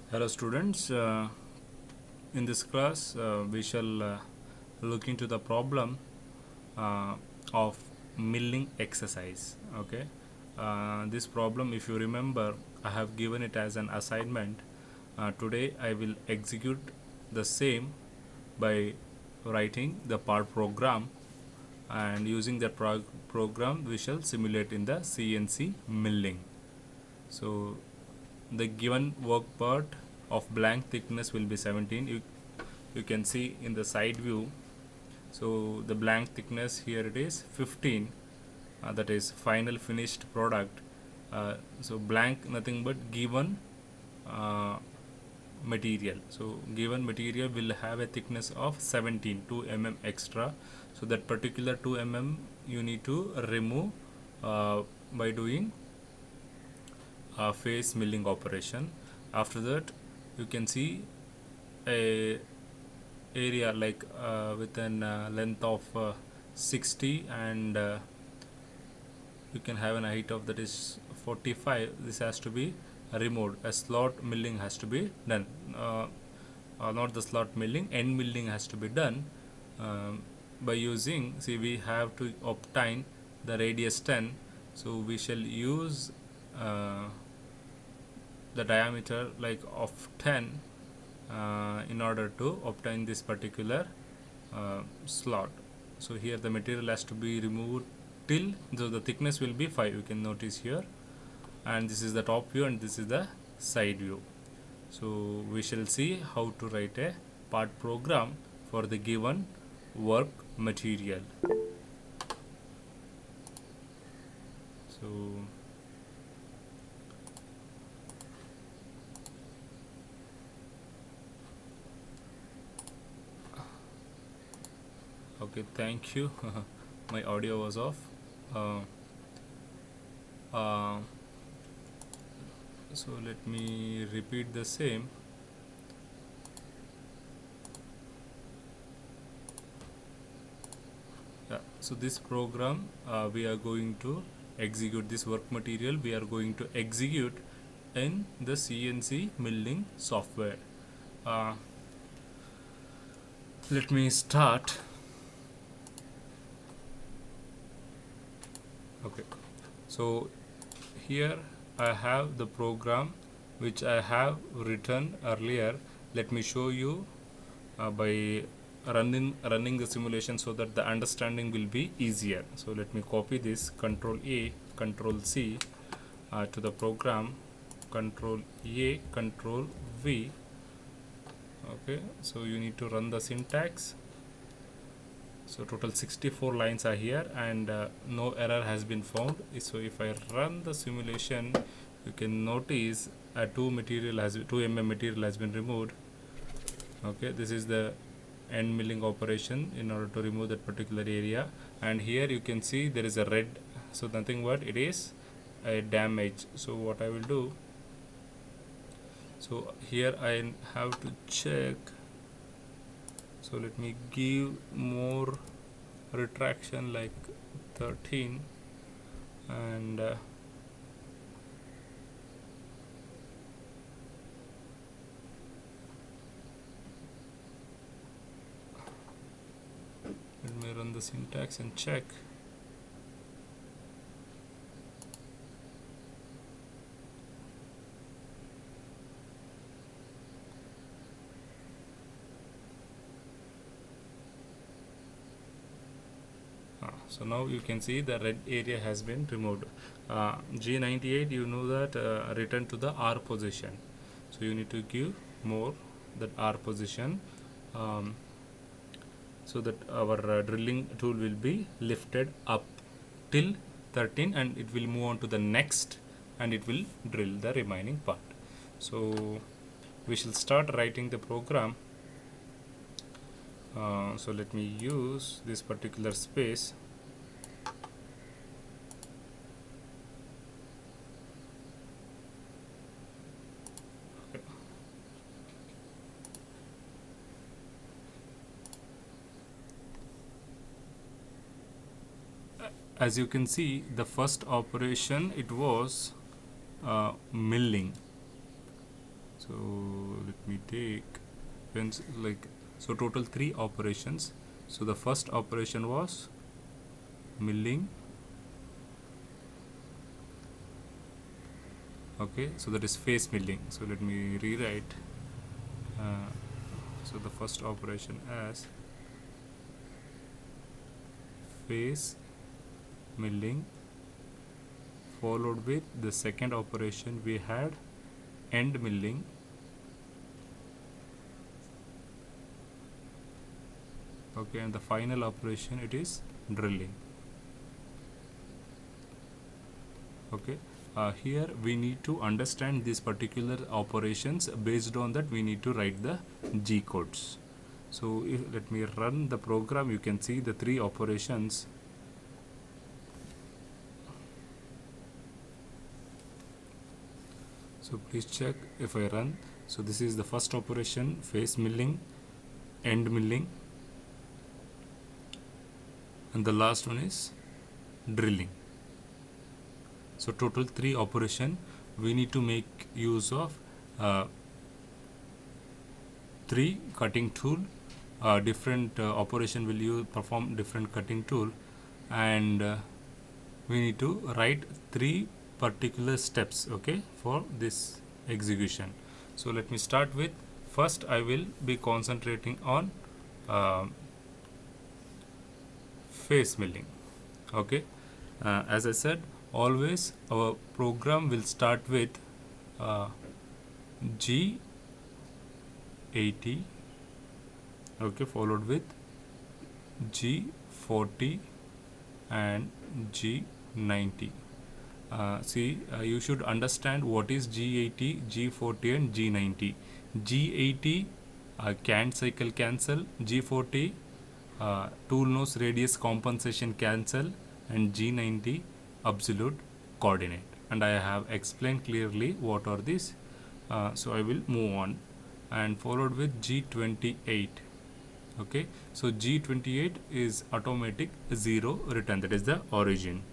Hello students, in this class we shall look into the problem uh, of milling exercise. Okay, this problem, if you remember, I have given it as an assignment. Today I will execute the same by writing the part program, and using that program we shall simulate in the CNC milling. So the given work part of blank thickness will be 17. You can see in the side view. So the blank thickness here it is 15, that is final finished product. So blank nothing but given uh, material. So given material will have a thickness of 17, 2 mm extra. So that particular 2 mm you need to remove by doing face milling operation. After that you can see a area like with an length of 60, and you can have an height of that is 45. This has to be removed. A slot milling has to be done, not the slot milling, end milling has to be done by using, see, we have to obtain the radius 10. So we shall use the diameter like of 10 in order to obtain this particular slot. So here the material has to be removed till, so the thickness will be 5, you can notice here, and this is the top view and this is the side view. So we shall see how to write a part program for the given work material. So okay, thank you. My audio was off. uh, uh, so let me repeat the same. Yeah, so this program we are going to execute, this work material we are going to execute in the CNC milling software. uh, let me start. Okay, so here I have the program which I have written earlier. Let me show you by running the simulation so that the understanding will be easier. So let me copy this, Control A, Control C to the program, Control A, Control V. Okay, so you need to run the syntax. So total 64 lines are here, and no error has been found. So if I run the simulation, you can notice a 2 mm material has been removed. Okay, this is the end milling operation in order to remove that particular area, and here you can see there is a red, so nothing but it is a damage. So what I will do, so here I have to check. So let me give more retraction like 13, and let me run the syntax and check. So now you can see the red area has been removed. G98, you know that return to the R position. So you need to give more that R position, so that our drilling tool will be lifted up till 13, and it will move on to the next, and it will drill the remaining part. So we shall start writing the program. So let me use this particular space. As you can see, the first operation, it was milling. So let me take like, so total 3 operations. So the first operation was milling. Okay, so that is face milling. So let me rewrite. So the first operation as face milling, followed with the second operation we had end milling, okay, and the final operation it is drilling. Okay, here we need to understand these particular operations. Based on that we need to write the G codes. So let me run the program. You can see the 3 operations. So please check if I run. So this is the first operation, face milling, end milling, and the last one is drilling. So total 3 operation. We need to make use of 3 cutting tool. Different operation will you perform different cutting tool, and we need to write 3 particular steps, okay, for this execution. So let me start with, first I will be concentrating on face milling. Okay, as I said, always our program will start with G80, okay, followed with G40 and G90. You should understand what is G80, G40 and G90. G80 cant cycle cancel, G40 tool nose radius compensation cancel, and G90 absolute coordinate. And I have explained clearly what are these. So I will move on, and followed with G28. Okay, so G28 is automatic 0 return, that is the origin.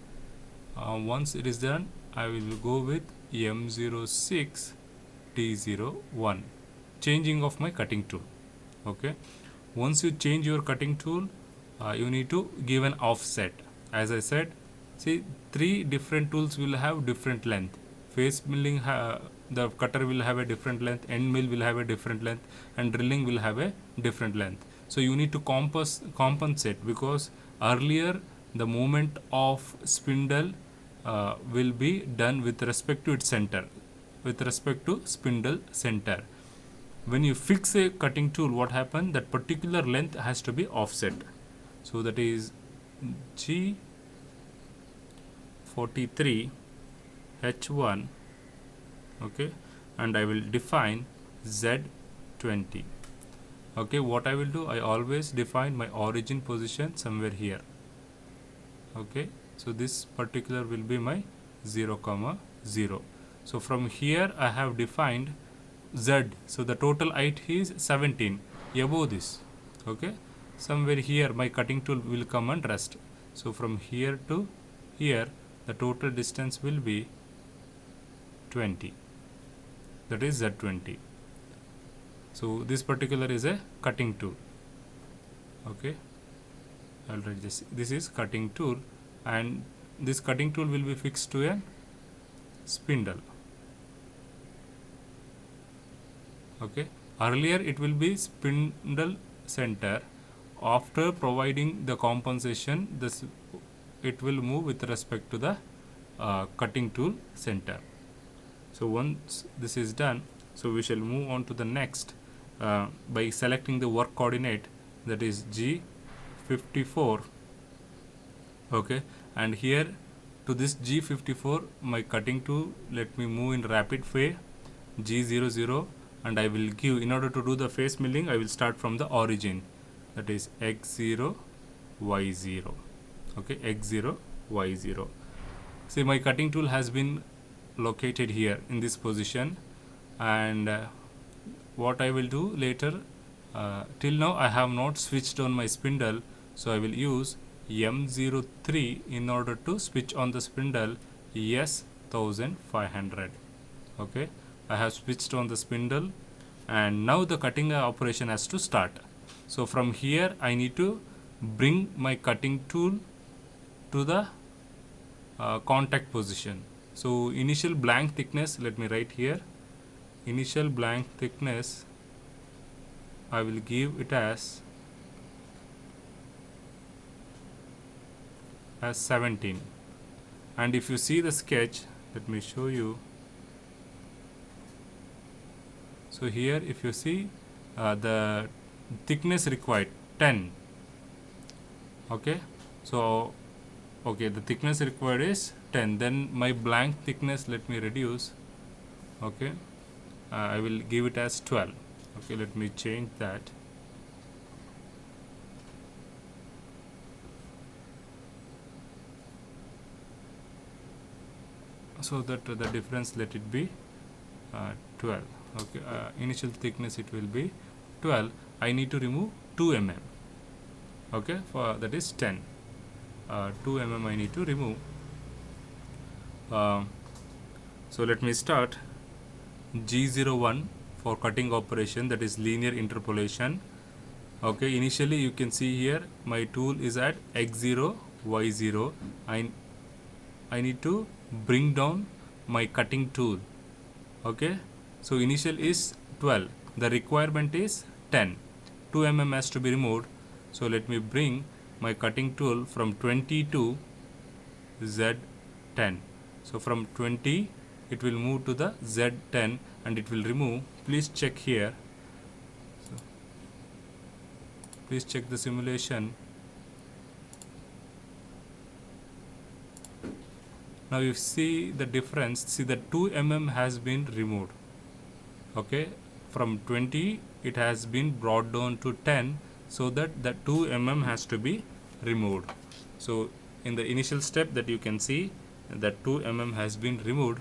Once it is done, I will go with M06 T01, changing of my cutting tool. Okay, once you change your cutting tool, you need to give an offset. As I said, see, 3 different tools will have different length. Face milling, the cutter will have a different length, end mill will have a different length, and drilling will have a different length. So you need to compensate, because earlier the movement of spindle will be done with respect to its center, with respect to spindle center. When you fix a cutting tool, what happens? That particular length has to be offset. So that is G43 H1, okay, and I will define Z20. Okay, what I will do, I always define my origin position somewhere here. Okay, so this particular will be my 0, 0. So from here I have defined Z. So the total height is 17 above this. Okay, somewhere here my cutting tool will come and rest. So from here to here the total distance will be 20, that is Z20. So this particular is a cutting tool. Okay, I'll write this. This is cutting tool, and this cutting tool will be fixed to a spindle. Okay, earlier it will be spindle center. After providing the compensation, this it will move with respect to the cutting tool center. So once this is done, so we shall move on to the next by selecting the work coordinate, that is G54. Okay, and here to this G54 my cutting tool, let me move in rapid way, G00, and I will give, in order to do the face milling, I will start from the origin, that is X0 Y0. Okay, X0 Y0. See, my cutting tool has been located here in this position, and what I will do later, till now I have not switched on my spindle, so I will use M03 in order to switch on the spindle S1500. Okay, I have switched on the spindle, and now the cutting operation has to start. So from here I need to bring my cutting tool to the contact position. So initial blank thickness, let me write here, initial blank thickness I will give it as 17. And if you see the sketch, let me show you. So here if you see the thickness required 10. Okay, so okay, the thickness required is 10. Then my blank thickness, let me reduce. Okay, I will give it as 12. Okay, let me change that. So that the difference, let it be 12. Okay, initial thickness it will be 12. I need to remove 2 mm. Okay, for that is 10. 2 mm I need to remove. So let me start. G01 for cutting operation, that is linear interpolation. Okay, initially you can see here my tool is at x0 y0. I need to bring down my cutting tool. Okay, so initial is 12, the requirement is 10. 2 mm has to be removed. So let me bring my cutting tool from 20 to Z10. So from 20 it will move to the Z10 and it will remove. Please check here. So please check the simulation. Now you see the difference. See, the 2 mm has been removed. Okay, from 20 it has been brought down to 10, so that the 2 mm has to be removed. So in the initial step that you can see that 2 mm has been removed.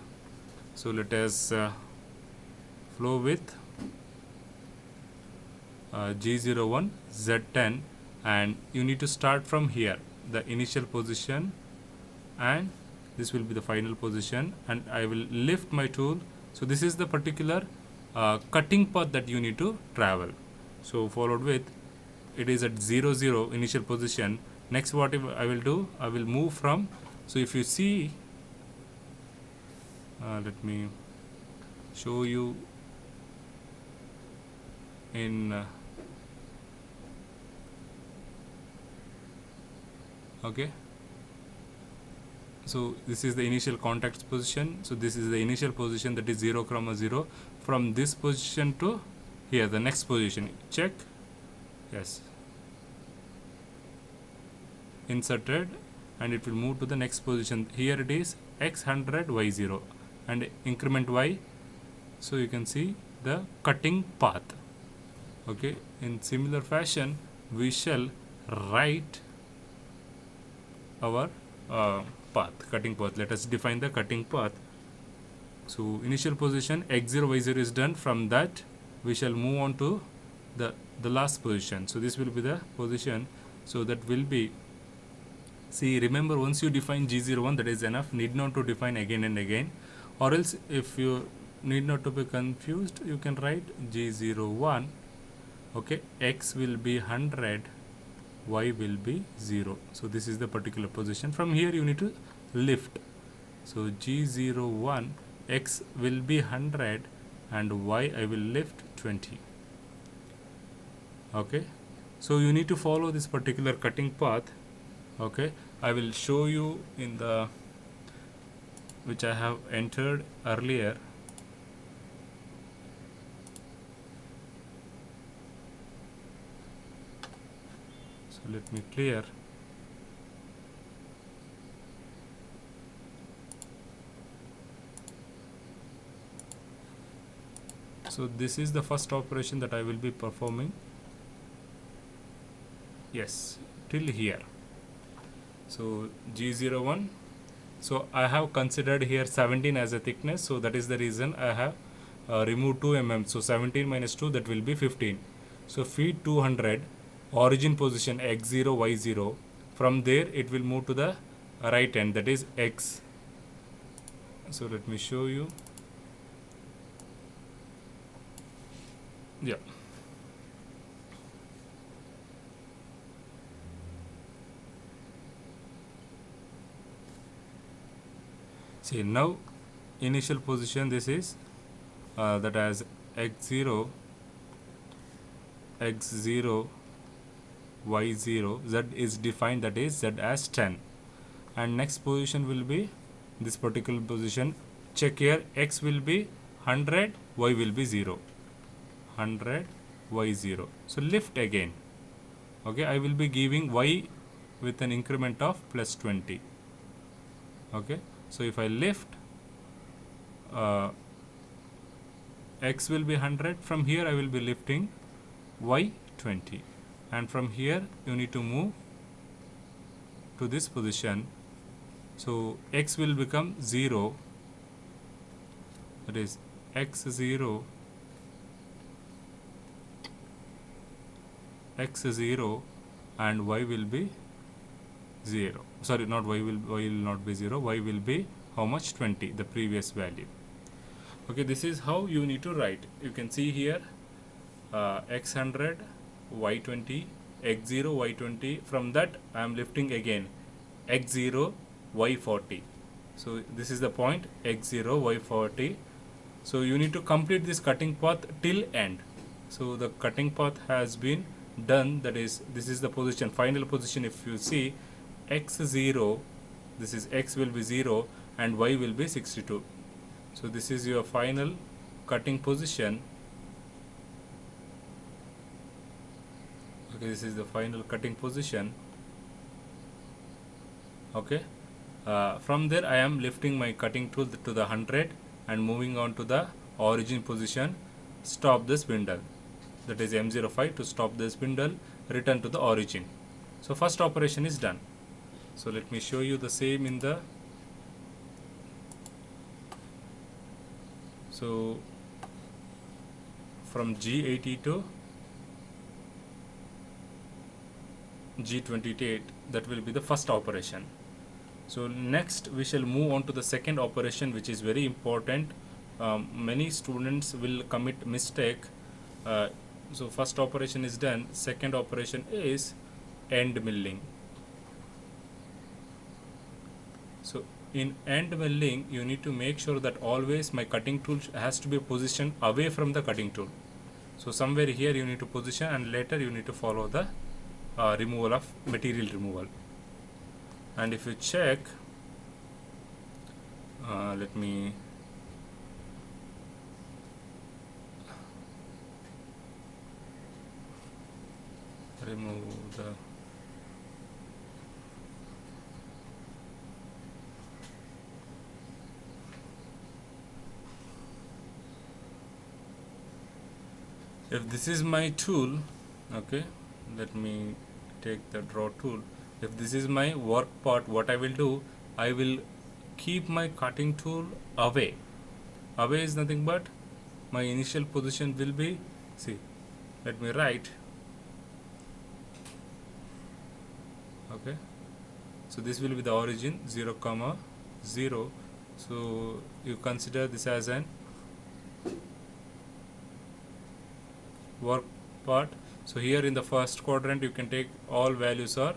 So let us flow with G01 Z10, and you need to start from here, the initial position, and this will be the final position, and I will lift my tool. So this is the particular cutting path that you need to travel. So followed with, it is at 0 0 initial position. Next what I will do, I will move from, so if you see, let me show you in okay, so this is the initial contact position. So this is the initial position, that is 0, 0. From this position to here, the next position, check, yes, inserted, and it will move to the next position. Here it is x100 y0 and increment y. So you can see the cutting path. Okay, in similar fashion we shall write our path, cutting path. Let us define the cutting path. So initial position x0 y0 is done. From that we shall move on to the last position. So this will be the position. So that will be, see, remember, once you define G01, that is enough, need not to define again and again, or else if you need not to be confused, you can write G01. Okay, x will be 100, y will be 0. So this is the particular position. From here you need to lift. So G01, x will be 100 and y I will lift 20. Okay, so you need to follow this particular cutting path. Okay, I will show you in the, which I have entered earlier. So let me clear. So this is the first operation that I will be performing. Yes, till here. So G01. So I have considered here 17 as a thickness. So that is the reason I have removed 2 mm. So 17 minus 2, that will be 15. So feed 200, origin position x0 y0. From there it will move to the right end, that is x. So let me show you. Yeah. See now, initial position this is that as x0, x0, y0, z is defined, that is z as 10, and next position will be this particular position. Check here, x will be 100, y will be 0, 100, y 0. So lift again. Okay, I will be giving y with an increment of plus 20. Okay, so if I lift, uh, x will be 100, from here I will be lifting y 20, and from here you need to move to this position. So x will become 0, that is x0, x0, and y will be 0. Sorry, not y will not be 0, y will be how much? 20, the previous value. Okay, this is how you need to write. You can see here x100, y20, x0, y20. From that I am lifting again x0, y40. So this is the point, x0, y40. So you need to complete this cutting path till end. So the cutting path has been done, that is, this is the position, final position. If you see x0, this is x will be 0 and y will be 62. So this is your final cutting position. Okay, this is the final cutting position. Okay, from there I am lifting my cutting tool to the 100 and moving on to the origin position. Stop the spindle, that is M05, to stop the spindle, return to the origin. So first operation is done. So let me show you the same in the, so from G80 to G28, that will be the first operation. So next we shall move on to the second operation, which is very important. Many students will commit mistake. So first operation is done, second operation is end milling. So in end milling you need to make sure that always my cutting tool has to be positioned away from the cutting tool. So somewhere here you need to position, and later you need to follow the removal of material removal. And if you check, let me remove the, if this is my tool, okay, let me take the draw tool. If this is my work part, what I will do, I will keep my cutting tool away. Away is nothing but my initial position will be, see, let me write. Okay, so this will be the origin, 0, 0. So you consider this as an work part. So here in the first quadrant you can take all values are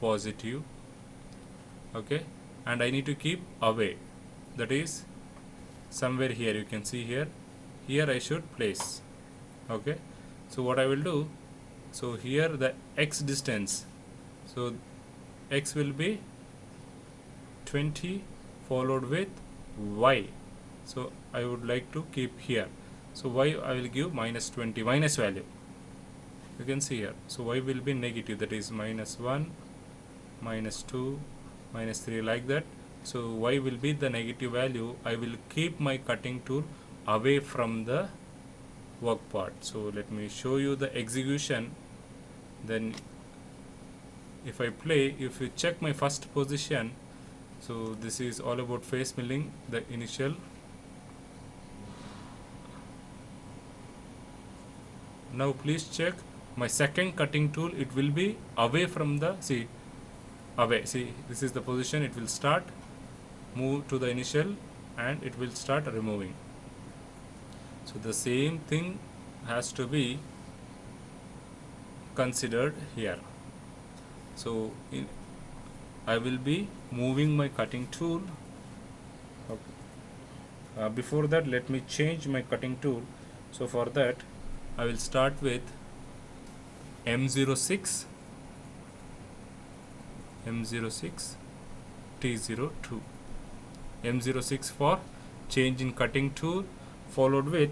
positive. Okay, and I need to keep away, that is somewhere here. You can see here I should place. Okay, so what I will do, so here the x distance, so x will be 20 followed with y, so I would like to keep here. So y I will give minus 20, minus value, you can see here. So y will be negative, that is minus 1, minus 2, minus 3, like that. So y will be the negative value. I will keep my cutting tool away from the work part. So let me show you the execution. Then if I play, if you check my first position, so this is all about face milling, the initial. Now please check my second cutting tool, it will be away from the, see, away, see, this is the position. It will start, move to the initial, and it will start removing. So the same thing has to be considered here. So I will be moving my cutting tool. Before that, let me change my cutting tool. So for that, I will start with M06 T02. M06 for change in cutting tool, followed with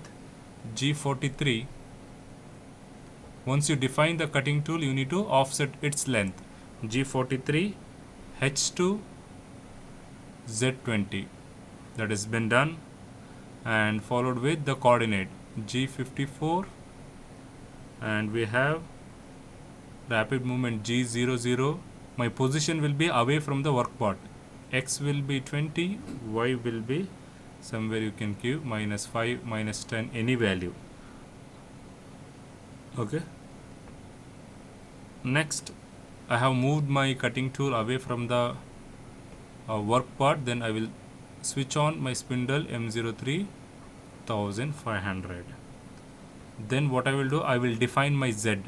G43. Once you define the cutting tool, you need to offset its length. G43 H2 Z20. That has been done, and followed with the coordinate G54, and we have rapid movement G00. My position will be away from the work part. X will be 20, Y will be somewhere you can give -5, -10, any value. Okay. Next, I have moved my cutting tool away from the work part. Then I will switch on my spindle M03 1500. Then what I will do, I will define my Z.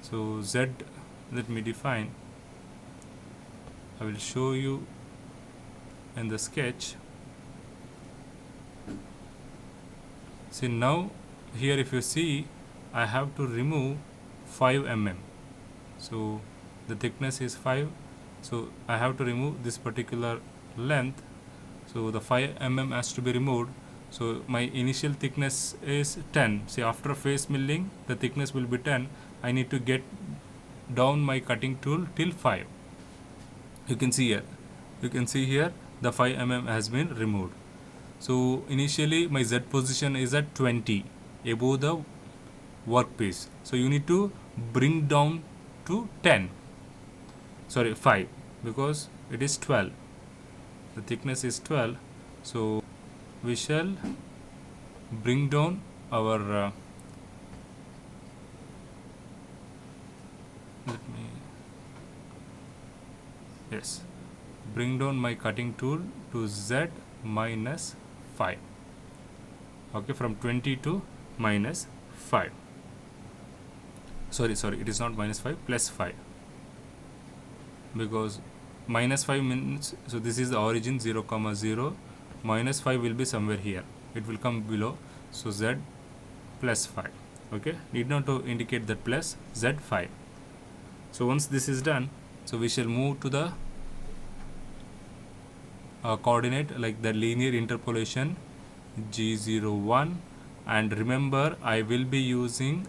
So Z, let me define. I will show you in the sketch. See, now here if you see, I have to remove 5 mm. So the thickness is 5, so I have to remove this particular length. So the 5 mm has to be removed. So my initial thickness is 10. See, after face milling, the thickness will be 10. I need to get down my cutting tool till 5. You can see here the 5 mm has been removed. So initially my Z position is at 20 above the workpiece. So you need to bring down to 5, because it is 12. The thickness is 12. So we shall bring down our bring down my cutting tool to Z minus 5. Okay, from 20 to minus 5. Sorry, it is not -5, +5, because -5 means, so this is the origin 0, 0, -5 will be somewhere here, it will come below. So Z +5. Okay, need not to indicate that plus, Z 5. So once this is done, so we shall move to the coordinate, like the linear interpolation G01, and remember I will be using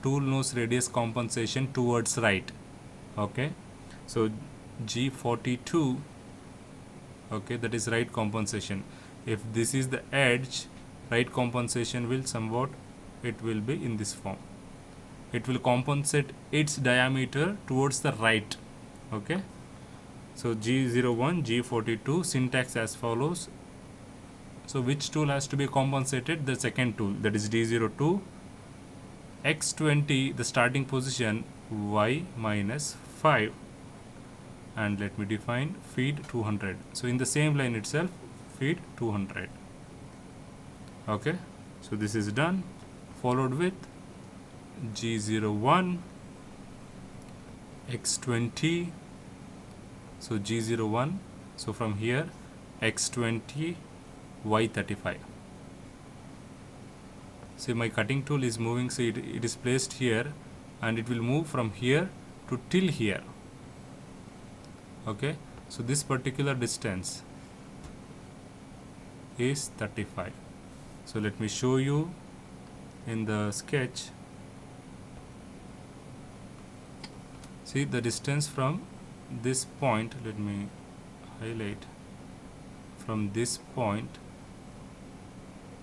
tool nose radius compensation towards right. Okay, so G42, okay, that is right compensation. If this is the edge, right compensation will somewhat, it will be in this form. It will compensate its diameter towards the right. Okay, so G01, G42, syntax as follows. So which tool has to be compensated? The second tool, that is D02. X20, the starting position, Y minus 5, and let me define feed 200. So in the same line itself, feed 200. Okay, so this is done, followed with G01, X20. So G01, so from here X20, Y35. See, my cutting tool is moving, so it is placed here, and it will move from here to till here. Okay, so this particular distance is 35. So let me show you in the sketch. See the distance from this point, let me highlight, from this point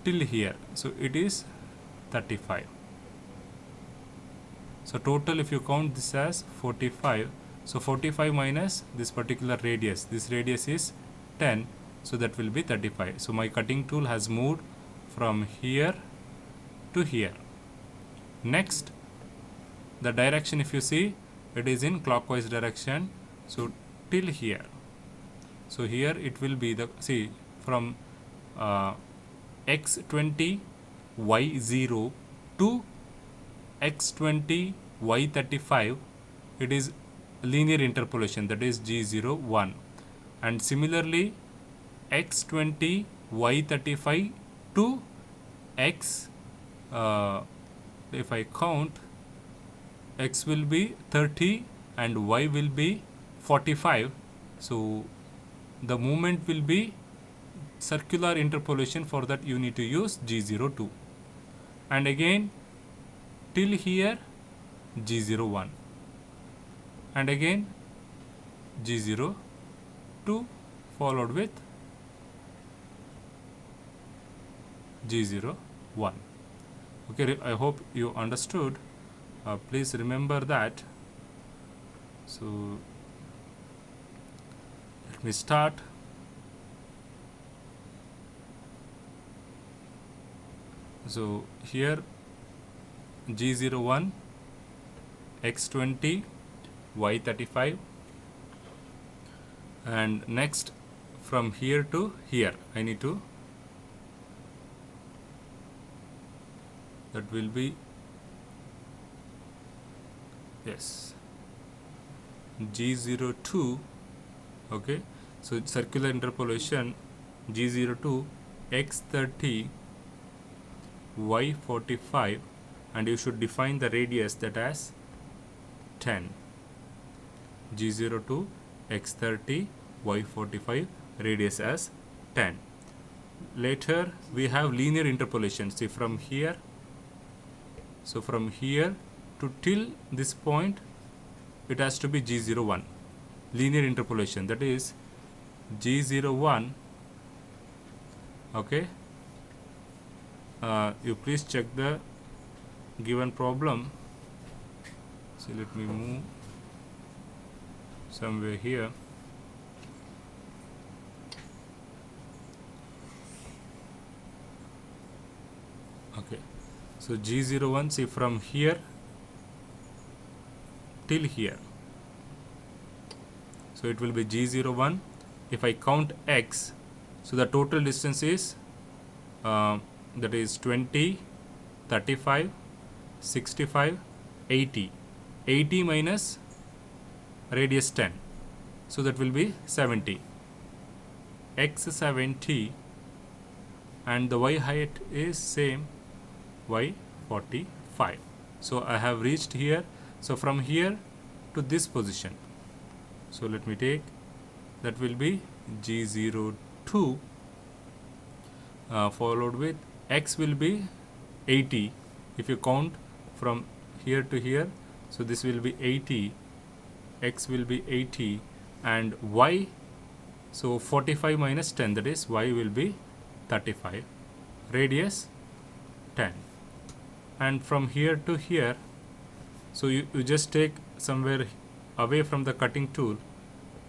till here, so it is 35. So total, if you count this as 45, so 45 minus this particular radius, this radius is 10, so that will be 35. So my cutting tool has moved from here to here. Next, the direction, if you see, it is in clockwise direction, so till here. So here it will be the, see, from X20 y0 to x20 y35, it is linear interpolation, that is g01. And similarly x20 y35 to x, if I count, x will be 30 and y will be 45, so the movement will be circular interpolation. For that you need to use g02, and again till here g01, and again g02 followed with g01. Okay, I hope you understood. Please remember that. So let me start. So here g01 x20 y35, and next from here to here I need to, that will be, yes, g02. Okay, so circular interpolation g02 x30 y45, and you should define the radius that as 10. g02 x30 y45, radius as 10. Later we have linear interpolation. See, from here, so from here to till this point it has to be g01, linear interpolation, that is g01. Okay, you please check the given problem. So let me move somewhere here. Okay, so g01, see, from here till here, so it will be g01. If I count x, so the total distance is that is 20, 35, 65, 80. 80 minus radius 10, so that will be 70. x70, and the y height is same, y45. So I have reached here. So from here to this position, so let me take, that will be g02, followed with x will be 80. If you count from here to here, so this will be 80, x will be 80, and y, so 45 minus 10, that is y will be 35, radius 10. And from here to here, so you just take somewhere away from the cutting tool,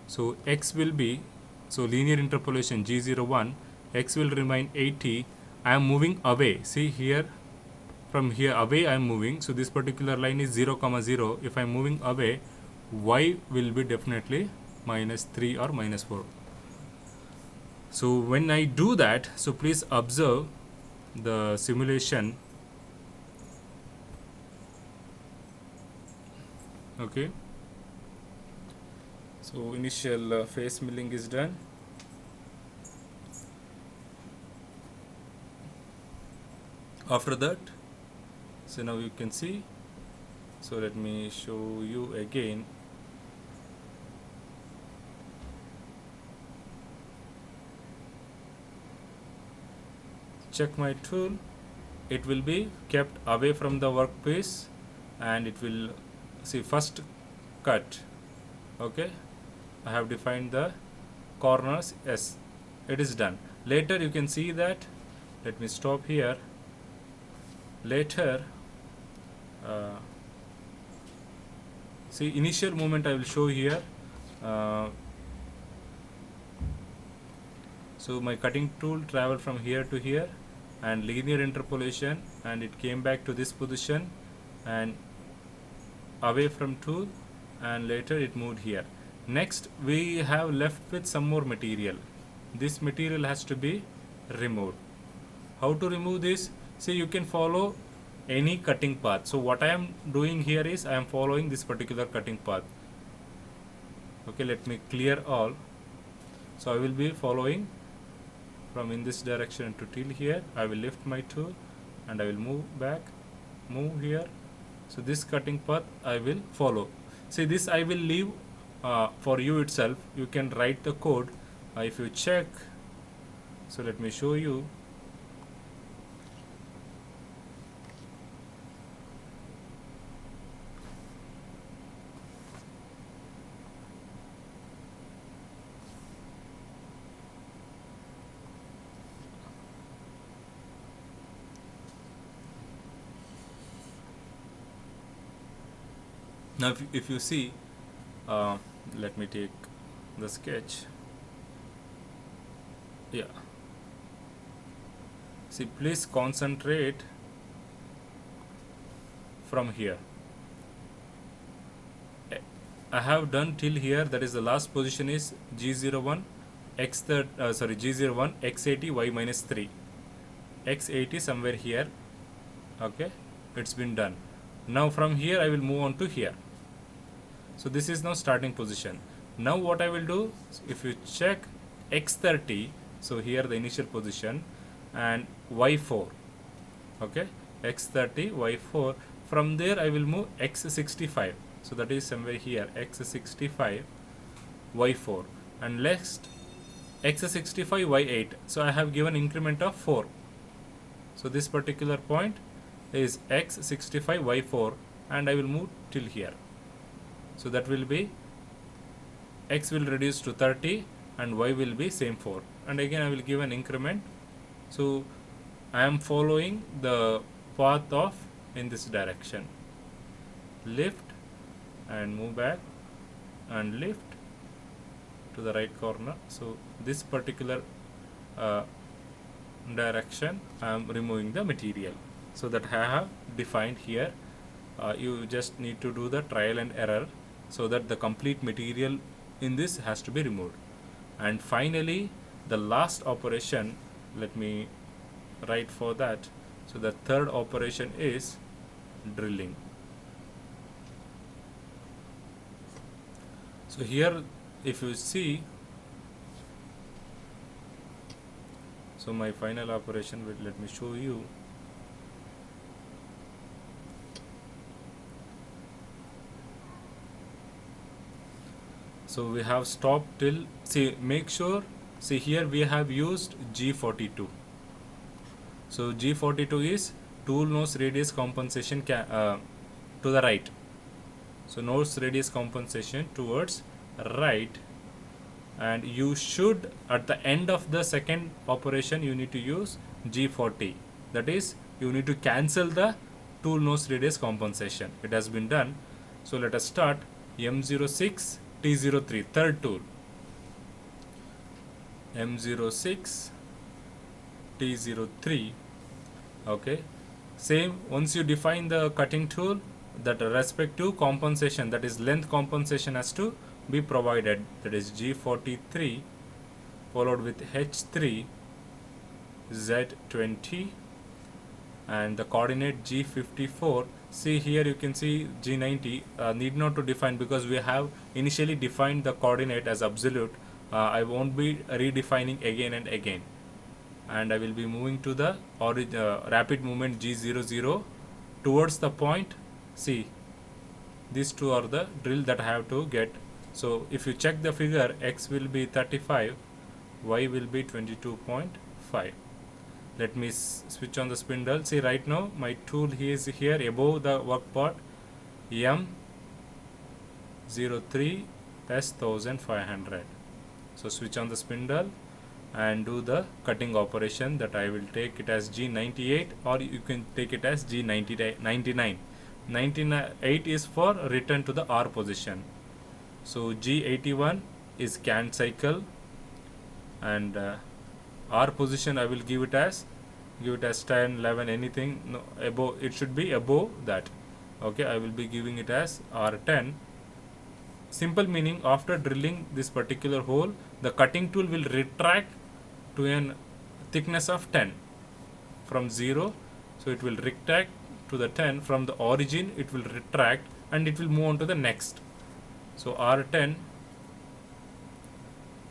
so x will be, so linear interpolation g01, x will remain 80. I am moving away. See here, from here away I am moving, so this particular line is 0, 0. If I am moving away, y will be definitely minus 3 or minus 4. So when I do that, so please observe the simulation. Okay, so initial face milling is done. After that, so now you can see, so let me show you again. Check my tool, it will be kept away from the workpiece, and it will, see, first cut. Okay, I have defined the corners. Yes, it is done. Later you can see that, let me stop here. Later see, initial movement I will show here. So my cutting tool traveled from here to here, and linear interpolation, and it came back to this position and away from tool, and later it moved here. Next we have left with some more material. This material has to be removed. How to remove this? See, you can follow any cutting path. So what I am doing here is I am following this particular cutting path. Okay, let me clear all. So I will be following from in this direction to till here. I will lift my tool and I will move back, move here. So this cutting path I will follow. See, this I will leave for you itself. You can write the code. If you check, so let me show you. Now if you see, let me take the sketch. Yeah, see, please concentrate from here. I have done till here, that is the last position is G01 G01 x80 y minus 3, x80 somewhere here. Okay, it's been done. Now from here I will move on to here. So this is now starting position. Now what I will do, if you check x30, so here the initial position, and y4, okay, x30 y4, from there I will move x65, so that is somewhere here, x65 y4, and next x65 y8. So I have given increment of 4. So this particular point is x65 y4, and I will move till here. So that will be x will reduce to 30 and y will be same 4, and again I will give an increment. So I am following the path of in this direction, lift and move back and lift to the right corner. So this particular direction I am removing the material. So that I have defined here. You just need to do the trial and error, so that the complete material in this has to be removed. And finally the last operation, let me write for that. So the third operation is drilling. So here if you see, so my final operation will, let me show you. So we have stopped till, see, make sure, see here we have used G42. So G42 is tool nose radius compensation to the right. So nose radius compensation towards right, and you should at the end of the second operation you need to use G40. That is, you need to cancel the tool nose radius compensation. It has been done. So let us start. M06 T03, third tool, M06 T03. Okay, same, once you define the cutting tool, that respective compensation, that is length compensation, has to be provided. That is G43 followed with H3 Z20 and the coordinate G54. See here you can see G90, need not to define because we have initially defined the coordinate as absolute. I won't be redefining again and again, and I will be moving to the rapid movement G00 towards the point. See, these two are the drill that I have to get. So if you check the figure, X will be 35, Y will be 22.5. Let me switch on the spindle. See, right now my tool is here above the work part, M03 S1500. So switch on the spindle and do the cutting operation. That I will take it as G98, or you can take it as G99. 98 is for return to the R position. So G81 is can cycle, and R position I will give it as 10, 11, anything, no, above, it should be above that. Okay, I will be giving it as R10. Simple meaning, after drilling this particular hole, the cutting tool will retract to a thickness of 10 from 0 So it will retract to the 10 from the origin, it will retract and it will move on to the next. So R10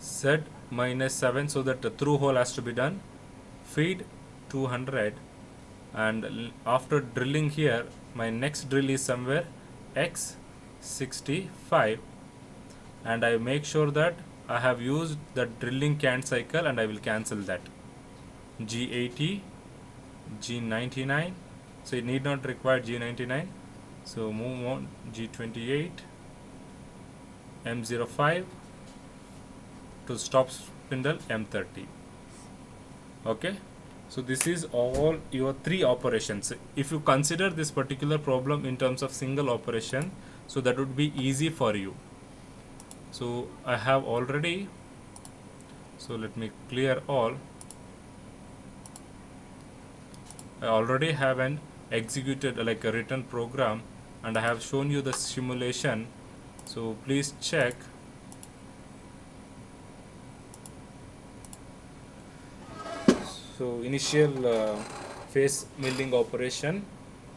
Z minus 7, so that the through hole has to be done, feed 200, and after drilling here my next drill is somewhere X65, and I make sure that I have used the drilling can cycle and I will cancel that. G80, G99, so it need not require G99, so move on. G28, M05 to stop spindle, M30. Okay, so this is all your 3 operations. If you consider this particular problem in terms of single operation, so that would be easy for you. So I have already, so let me clear all. I already have an executed like a written program, and I have shown you the simulation, so please check. So initial face milling operation,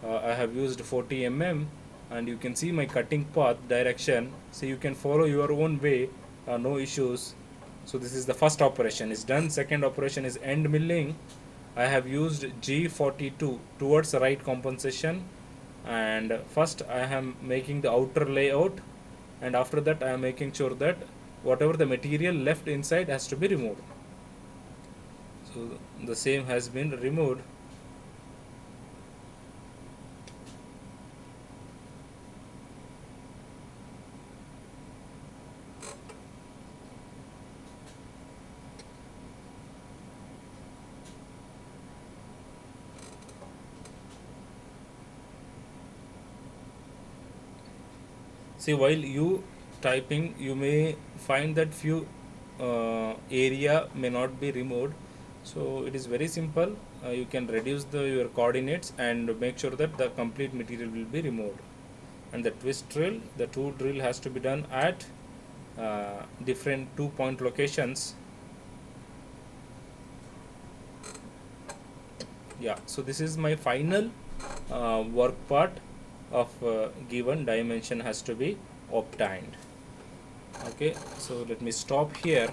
I have used 40 mm, and you can see my cutting path direction, so you can follow your own way, no issues. So this is the first operation is done. Second operation is end milling. I have used G42 towards right compensation, and first I am making the outer layout, and after that I am making sure that whatever the material left inside has to be removed. So the same has been removed. See, while you typing, you may find that few area may not be removed. So it is very simple. You can reduce your coordinates and make sure that the complete material will be removed. And the twist drill, the two drill has to be done at different 2-point locations. Yeah, so this is my final work part of given dimension has to be obtained. Okay, so let me stop here.